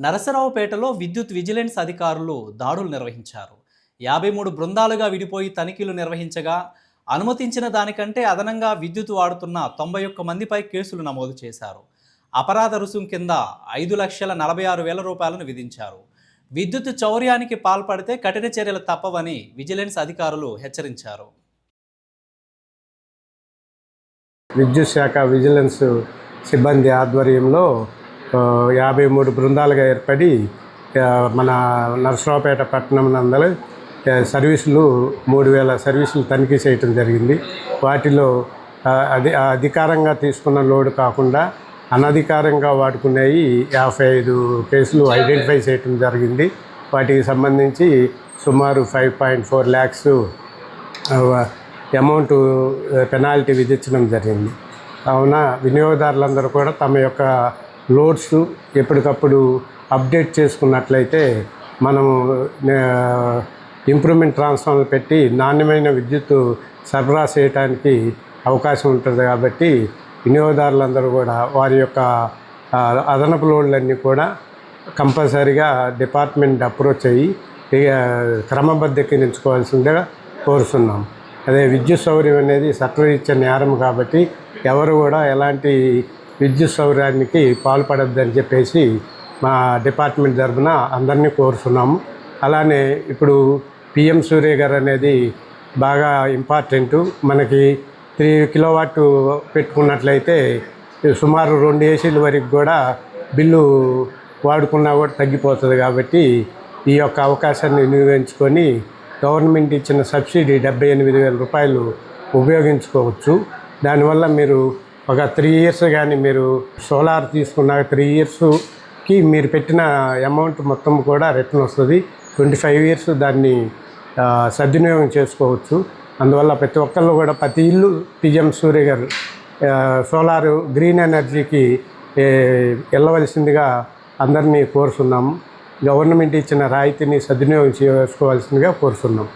నరసరావుపేటలో విద్యుత్ విజిలెన్స్ అధికారులు దాడులు నిర్వహించారు. 53 బృందాలుగా విడిపోయి తనిఖీలు నిర్వహించగా అనుమతించిన దానికంటే అదనంగా విద్యుత్ వాడుతున్న 91 మందిపై కేసులు నమోదు చేశారు. అపరాధ రుసుం కింద 5,46,000 రూపాయలను విధించారు. విద్యుత్ చౌర్యానికి పాల్పడితే కఠిన చర్యలు తప్పవని విజిలెన్స్ అధికారులు హెచ్చరించారు. విద్యుత్ శాఖ విజిలెన్స్ సిబ్బంది ఆధ్వర్యంలో 53 బృందాలుగా ఏర్పడి మన నరసరావుపేట పట్టణం నందల సర్వీసులు 3,000 సర్వీసులు తనిఖీ చేయటం జరిగింది. వాటిలో అధికారంగా తీసుకున్న లోడ్ కాకుండా అనధికారంగా వాడుకునేవి 55 కేసులు ఐడెంటిఫై చేయటం జరిగింది. వాటికి సంబంధించి సుమారు 5.4 lakhs అమౌంట్ పెనాల్టీ విధించడం జరిగింది. కావున వినియోగదారులందరూ కూడా తమ యొక్క లోడ్స్ ఎప్పటికప్పుడు అప్డేట్ చేసుకున్నట్లయితే మనము ఇంప్రూవ్మెంట్ ట్రాన్స్ఫార్మర్ పెట్టి నాణ్యమైన విద్యుత్ సరఫరా చేయడానికి అవకాశం ఉంటుంది. కాబట్టి వినియోగదారులందరూ కూడా వారి యొక్క అదనపు లోడ్లన్నీ కూడా కంపల్సరీగా డిపార్ట్మెంట్ అప్రోచ్ అయ్యి క్రమబద్ధీకరించుకోవాల్సిందిగా కోరుతున్నాం. అదే విద్యుత్ సౌకర్యం అనేది చట్టరీత్యా నేరం కాబట్టి ఎవరు కూడా ఎలాంటి విద్యుత్ సౌకర్యానికి పాల్పడద్దని చెప్పేసి మా డిపార్ట్మెంట్ తరఫున అందరినీ కోరుతున్నాము. అలానే ఇప్పుడు PM సూర్య గారు అనేది బాగా ఇంపార్టెంటు. మనకి 3 kilowatt పెట్టుకున్నట్లయితే సుమారు 2 ACల వరకు కూడా బిల్లు వాడుకున్నా కూడా తగ్గిపోతుంది. కాబట్టి ఈ యొక్క అవకాశాన్ని వినియోగించుకొని గవర్నమెంట్ ఇచ్చిన సబ్సిడీ 78,000 రూపాయలు ఉపయోగించుకోవచ్చు. దానివల్ల మీరు ఒక 3 years కానీ మీరు సోలార్ తీసుకున్న 3 yearsకి మీరు పెట్టిన అమౌంట్ మొత్తం కూడా రిటర్న్ వస్తుంది. 25 years దాన్ని సద్వినియోగం చేసుకోవచ్చు. అందువల్ల ప్రతి ఒక్కళ్ళు కూడా ప్రతి ఇల్లు PM సూర్య గారు సోలార్ గ్రీన్ ఎనర్జీకి వెళ్ళవలసిందిగా అందరినీ కోరుతున్నాము. గవర్నమెంట్ ఇచ్చిన రాయితీని సద్వినియోగం చేసుకోవాల్సిందిగా కోరుతున్నాం.